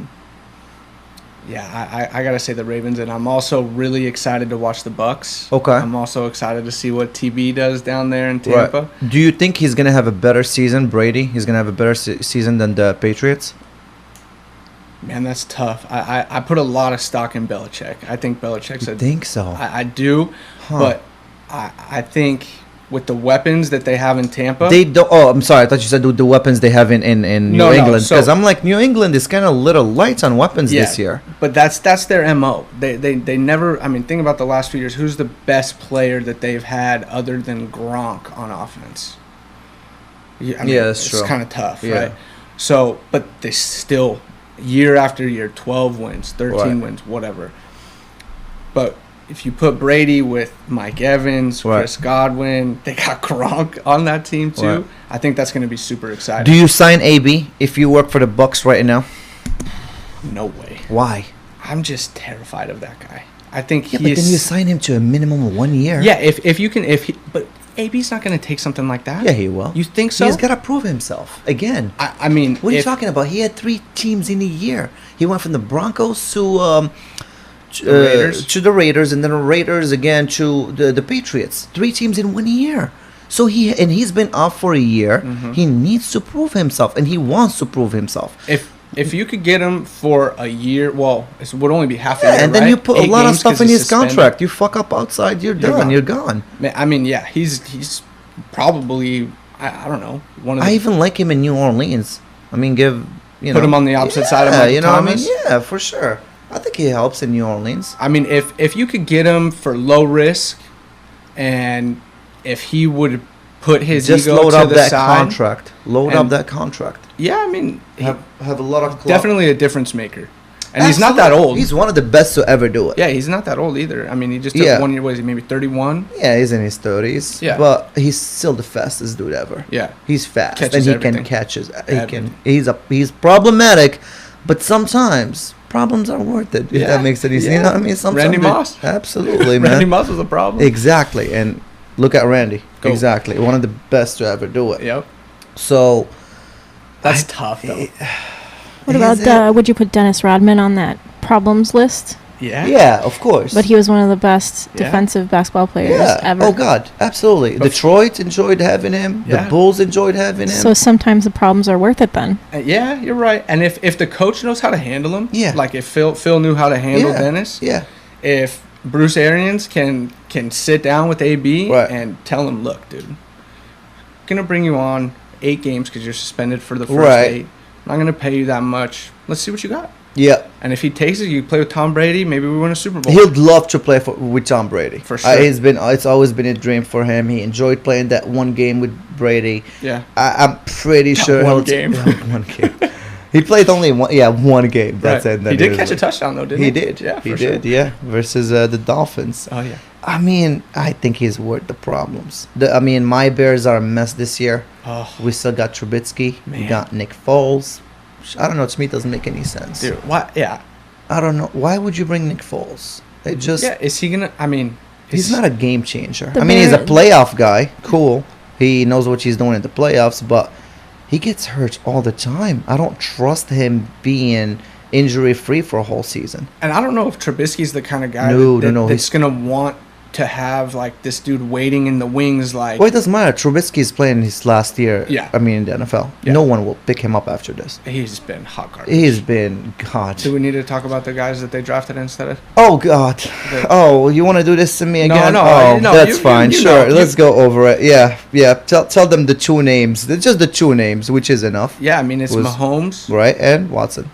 got to say the Ravens, and I'm also really excited to watch the Bucks. Okay. I'm also excited to see what TB does down there in Tampa. Right. Do you think he's going to have a better season, Brady? He's going to have a better season than the Patriots? Man, that's tough. I put a lot of stock in Belichick. I think Belichick's think so? I do, but I think with the weapons that they have in Tampa, they don't. Oh, I'm sorry. I thought you said the weapons they have in New England. Because I'm like, New England is kind of little light on weapons this year. But that's their MO. They never. Think about the last few years. Who's the best player that they've had other than Gronk on offense? That's true. It's kind of tough, right? So, but they still year after year, 12 wins, 13 wins, whatever. But if you put Brady with Mike Evans, Chris Godwin, they got Gronk on that team too. Right. I think that's going to be super exciting. Do you sign AB if you work for the Bucks right now? No way. Why? I'm just terrified of that guy. I think but then you sign him to a minimum of 1 year. Yeah, but AB's not going to take something like that. Yeah, he will. You think so? He's got to prove himself again. What are you talking about? He had 3 teams in a year. He went from the Broncos to the Raiders, and then the Raiders again to the Patriots. 3 teams in 1 year. So he's been off for a year. Mm-hmm. He needs to prove himself, and he wants to prove himself. If you could get him for a year, well, it would only be half a year, and then you put a lot of stuff in his contract. You fuck up outside, you're done. You're gone. He's probably I don't know one of. I even like him in New Orleans. Put him on the opposite side of Michael Thomas. Yeah, for sure. I think he helps in New Orleans. If you could get him for low risk, and if he would put his just ego load to up the that side, contract. Load up that contract. Yeah, have a lot of definitely a difference maker, and he's not that old. He's one of the best to ever do it. Yeah, he's not that old either. He just took 1 year. Was he maybe 31? Yeah, he's in his 30s. Yeah, but he's still the fastest dude ever. Yeah, he's fast and he can catch. He's problematic, but sometimes problems are worth it. If that makes it easy. You know what I mean? Sometimes Randy Moss. Absolutely, man. Randy Moss was a problem. Exactly, and look at Randy. Exactly, one of the best to ever do it. Yep. So that's tough though. What about would you put Dennis Rodman on that problems list? Yeah, of course. But he was one of the best defensive basketball players ever. Oh God, absolutely. Detroit enjoyed having him. The Bulls enjoyed having him. So sometimes the problems are worth it then. Yeah, you're right. And if the coach knows how to handle him, like if Phil knew how to handle Dennis, if Bruce Arians can sit down with AB and tell him, look, dude, I'm gonna bring you on 8 games because you're suspended for the first 8. I'm not gonna pay you that much. Let's see what you got. Yeah. And if he takes it, you play with Tom Brady, maybe we win a Super Bowl. He'd love to play with Tom Brady. For sure. It's always been a dream for him. He enjoyed playing that one game with Brady. Yeah. I'm pretty sure. One game. One game. He played only one game. That's it. He did catch a touchdown, though, didn't he? He did. Yeah, he did. Sure. Yeah, versus the Dolphins. Oh, yeah. I mean, I think he's worth the problems. My Bears are a mess this year. Oh. We still got Trubisky. We got Nick Foles. I don't know. To me, it doesn't make any sense. Dude, what? Yeah. I don't know. Why would you bring Nick Foles? Is he going to, he's not a game changer. He's a playoff guy. Cool. He knows what he's doing in the playoffs, but he gets hurt all the time. I don't trust him being injury-free for a whole season. And I don't know if Trubisky's the kind of guy that's going to want to have, like, this dude waiting in the wings, like... Well, it doesn't matter. Trubisky's playing his last year, in the NFL. Yeah. No one will pick him up after this. He's been hot garbage. He's been, God. Do we need to talk about the guys that they drafted instead of... Oh, God. You want to do this to me again? No, that's fine. Sure, let's go over it. Yeah. Tell them the 2 names. It's just the 2 names, which is enough. Yeah, it's Mahomes. Right, and Watson.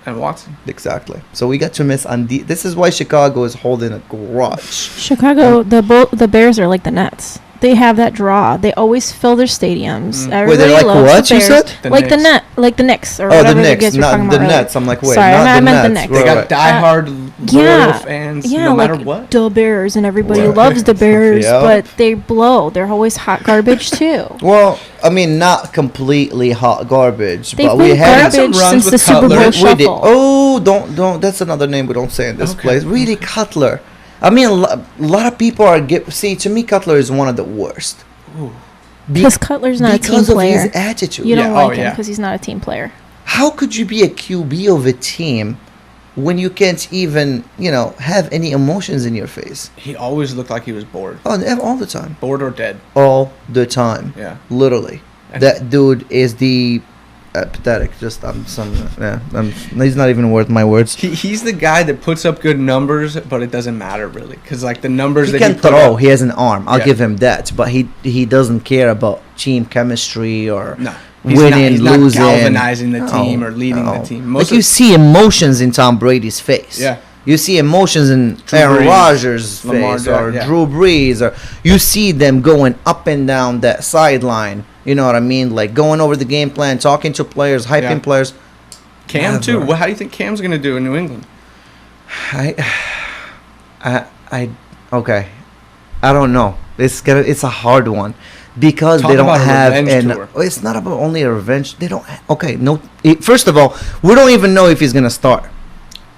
Exactly. So we got to miss on... This is why Chicago is holding a grudge. Chicago, the Bears are like the Nets. They have that draw. They always fill their stadiums. Wait, they're like what you said? Like the Knicks or whatever. The Knicks, not the Nets. I'm like, wait, not the Nets. They got diehard loyal fans, no matter what. The Bears, and everybody loves the Bears, but they blow. They're always hot garbage too. Well, not completely hot garbage, but we had some runs since the Super Bowl shuffle. Oh, don't. That's another name we don't say in this place. Really, Cutler. A lot of people to me, Cutler is one of the worst. Because Cutler's not a team player. Because of his attitude. You don't like him because he's not a team player. How could you be a QB of a team when you can't even, have any emotions in your face? He always looked like he was bored. Oh, all the time. Bored or dead. All the time. Yeah. Literally. That dude is the... pathetic. He's not even worth my words. He's the guy that puts up good numbers, but it doesn't matter really, because like the numbers he can throw. He has an arm. I'll give him that, but he doesn't care about team chemistry or winning, losing, galvanizing the team or leading the team. You see emotions in Tom Brady's face. Yeah. You see emotions in Aaron Rodgers' face or Drew Brees, or you see them going up and down that sideline. You know what I mean? Like going over the game plan, talking to players, hyping players. Cam too. Well, how do you think Cam's going to do in New England? Okay. I don't know. It's a hard one because they don't have it's not about only a revenge. They don't. First of all, we don't even know if he's going to start.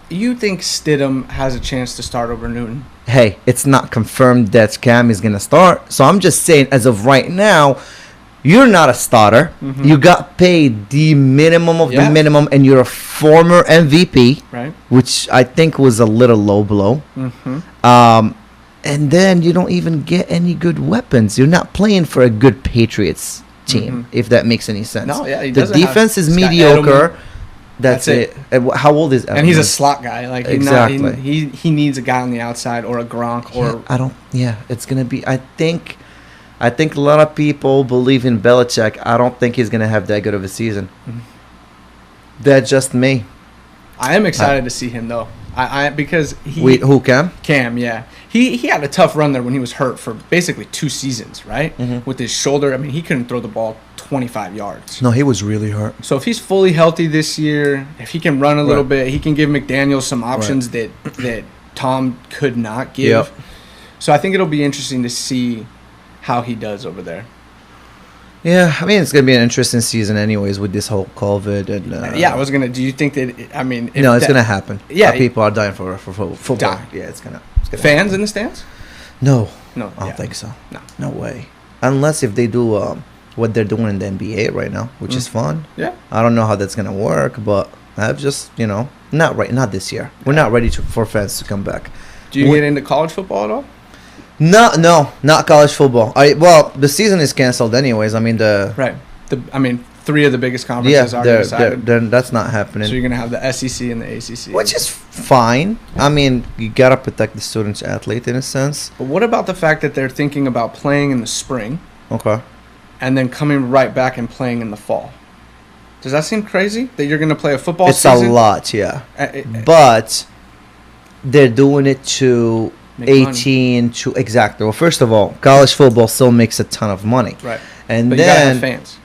You think Stidham has a chance to start over Newton? Hey, it's not confirmed that Cam is going to start. So I'm just saying, as of right now, you're not a starter. Mm-hmm. You got paid the minimum of the minimum, and you're a former MVP, right? Which I think was a little low blow. Mm-hmm. And then you don't even get any good weapons. You're not playing for a good Patriots team, if that makes any sense. No, yeah, the defense is mediocre. That's it. How old is Edelman? And he's a slot guy. Like exactly. He needs a guy on the outside or a Gronk or. It's gonna be. I think a lot of people believe in Belichick. I don't think he's gonna have that good of a season. Mm-hmm. That's just me. I am excited to see him though. Because who Cam? Cam, yeah. He had a tough run there when he was hurt for basically 2 seasons, right? Mm-hmm. With his shoulder. He couldn't throw the ball 25 yards. No, he was really hurt. So if he's fully healthy this year, if he can run a little bit, he can give McDaniels some options that Tom could not give. Yep. So I think it'll be interesting to see how he does over there. Yeah, it's going to be an interesting season anyways with this whole COVID. And do you think that, no, it's going to happen. Yeah. People are dying for football. Die. Yeah, it's going to Fans happen. in the stands? No. I don't think so. No way. Unless if they do what they're doing in the NBA right now, which is fun. Yeah. I don't know how that's going to work, but I've just, not this year. We're not ready for fans to come back. Do you get into college football at all? No, not college football. The season is canceled anyways. I mean right. Three of the biggest conferences are decided. That's not happening. So you're gonna have the SEC and the ACC, which is fine. I mean, you gotta protect the student athlete in a sense. But what about the fact that they're thinking about playing in the spring? Okay. And then coming right back and playing in the fall. Does that seem crazy that you're gonna play a football season? It's a lot, yeah. But they're doing it to make 18 money. To exactly. Well, first of all, college football still makes a ton of money. Right. And but then you gotta have fans.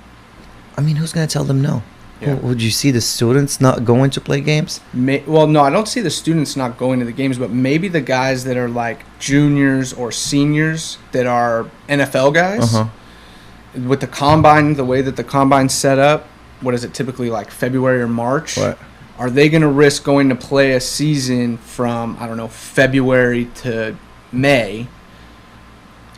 I mean, who's gonna tell them no? Yeah. Would you see the students not going to play games? Well, no, I don't see the students not going to the games, but maybe the guys that are like juniors or seniors that are NFL guys. With the combine, the way that the combine's set up, what is it typically like February or March? Right. Are they going to risk going to play a season from, I don't know, February to May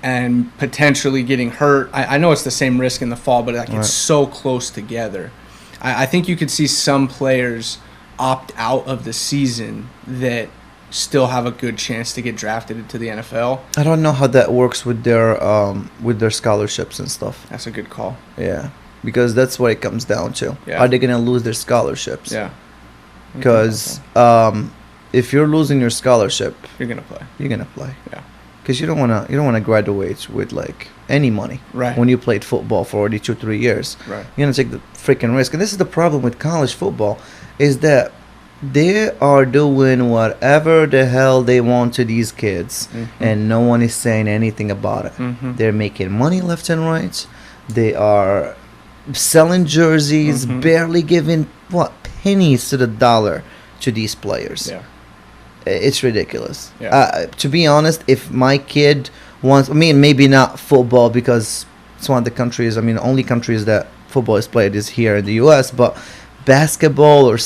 and potentially getting hurt? I know it's the same risk in the fall, but it's so close together. I think you could see some players opt out of the season that still have a good chance to get drafted into the NFL. I don't know how that works with their scholarships and stuff. That's a good call. Yeah, because that's what it comes down to. Yeah. Are they gonna lose their scholarships? Yeah. Because if you're losing your scholarship, you're gonna play. Yeah. Because you don't wanna graduate with like any money. Right. When you played football for already 2-3 years. Right. You're gonna take the freaking risk, and this is the problem with college football, is that they are doing whatever the hell they want to these kids, and no one is saying anything about it. They're making money left and right. They are selling jerseys, barely giving pennies to the dollar to these players. Yeah. It's ridiculous. Yeah. To be honest, if my kid wants, maybe not football because it's one of the countries, only countries that football is played is here in the U.S., but basketball or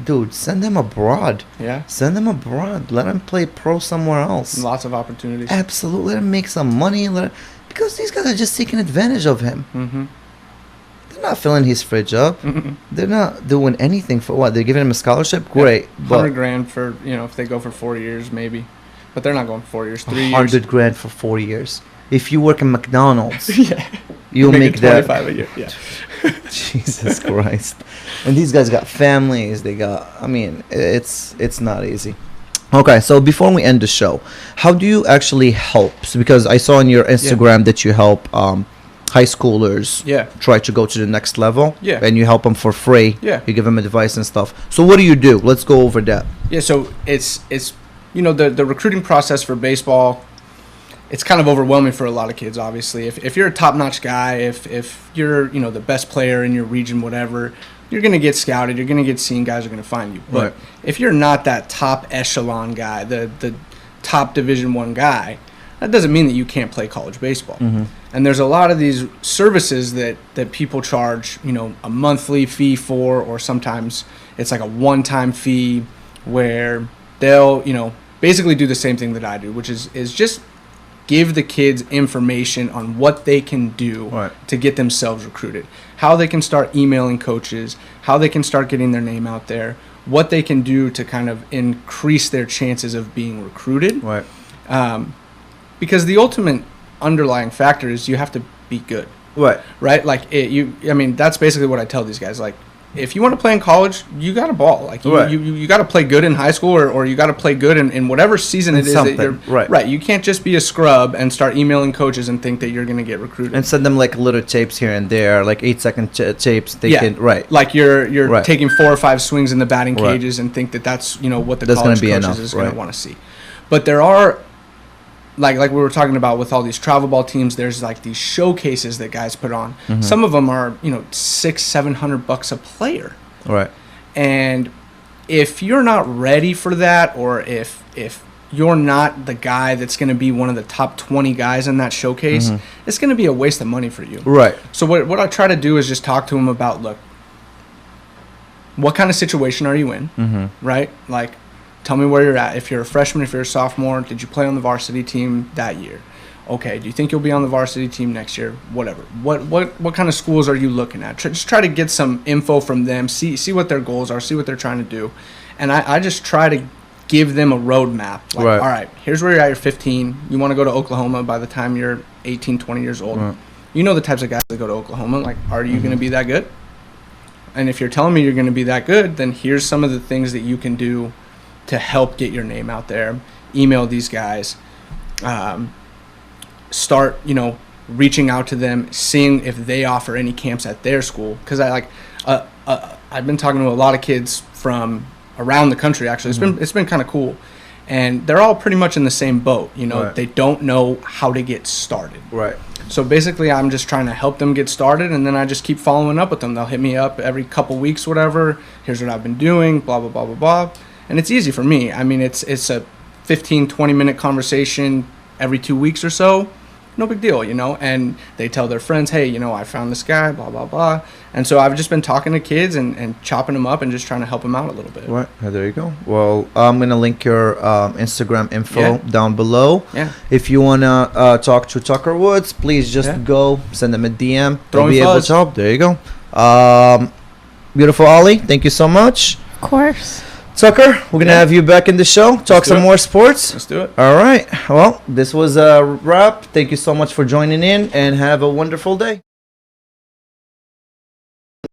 dude, send them abroad. Yeah. Send them abroad. Let them play pro somewhere else. Lots of opportunities. Absolutely. Let them make some money. Because these guys are just taking advantage of him. They're not filling his fridge up. They're not doing anything for what? They're giving him a scholarship? Great. $100,000 for, if they go for 4 years, maybe. But they're not going for 4 years, 3 years. $100,000 for 4 years. If you work in McDonald's, yeah, you'll make that. 25 a year. Yeah. Jesus Christ. And these guys got families. They got. It's not easy. Okay, so before we end the show, how do you actually help? Because I saw on your Instagram that you help high schoolers try to go to the next level. Yeah. And you help them for free. Yeah. You give them advice and stuff. So what do you do? Let's go over that. Yeah, so it's the recruiting process for baseball, it's kind of overwhelming for a lot of kids, obviously. If you're a top-notch guy, if you're, the best player in your region, whatever, you're going to get scouted, you're going to get seen, guys are going to find you. But if you're not that top echelon guy, the top Division I guy, that doesn't mean that you can't play college baseball. And there's a lot of these services that people charge, a monthly fee for, or sometimes it's like a one-time fee where they'll, basically do the same thing that I do, which is just give the kids information on what they can do to get themselves recruited, how they can start emailing coaches, how they can start getting their name out there, what they can do to kind of increase their chances of being recruited. Because the ultimate underlying factor is you have to be good. Right? Like, that's basically what I tell these guys. Like, if you want to play in college, you got to ball. Like, you got to play good in high school, or you got to play good in whatever season it is that you're right. You can't just be a scrub and start emailing coaches and think that you're going to get recruited. And send them like little tapes here and there, like 8-second tapes. They can like you're taking 4 or 5 swings in the batting cages and think that's what the college coaches is going to want to see. But there are, like we were talking about with all these travel ball teams, there's like these showcases that guys put on. Some of them are $600-700 a player. And if you're not ready for that, or if you're not the guy that's going to be one of the top 20 guys in that showcase, it's going to be a waste of money for you. So what I try to do is just talk to them about, look, what kind of situation are you in? Right? Like, Tell me where you're at. If you're a freshman, if you're a sophomore, did you play on the varsity team that year? Okay, do you think you'll be on the varsity team next year? Whatever. What kind of schools are you looking at? Just try to get some info from them, see what their goals are, see what they're trying to do. And I just try to give them a roadmap. Like, right. All right, here's where you're at, you're 15. You want to go to Oklahoma by the time you're 18, 20 years old. Right. You know the types of guys that go to Oklahoma. Like, are you going to be that good? And if you're telling me you're going to be that good, then here's some of the things that you can do to help get your name out there. Email these guys. Start, reaching out to them, seeing if they offer any camps at their school. Because I've been talking to a lot of kids from around the country. Actually, it's been kind of cool, and they're all pretty much in the same boat. Right. They don't know how to get started. Right. So basically, I'm just trying to help them get started, and then I just keep following up with them. They'll hit me up every couple weeks, whatever. Here's what I've been doing, blah blah blah blah blah, and it's easy for me. I mean, it's a 15-20 minute conversation every 2 weeks or so. No big deal, and they tell their friends, hey, I found this guy, blah, blah, blah. And so I've just been talking to kids and chopping them up and just trying to help them out a little bit. Right. There you go. Well, I'm going to link your Instagram info down below. Yeah. If you want to talk to Tucker Woods, please just go send them a DM. Throw be able to help. There you go. Beautiful Ollie, thank you so much. Of course. Tucker, we're going to have you back in the show. Talk some more sports. Let's do it. All right. Well, this was a wrap. Thank you so much for joining in, and have a wonderful day.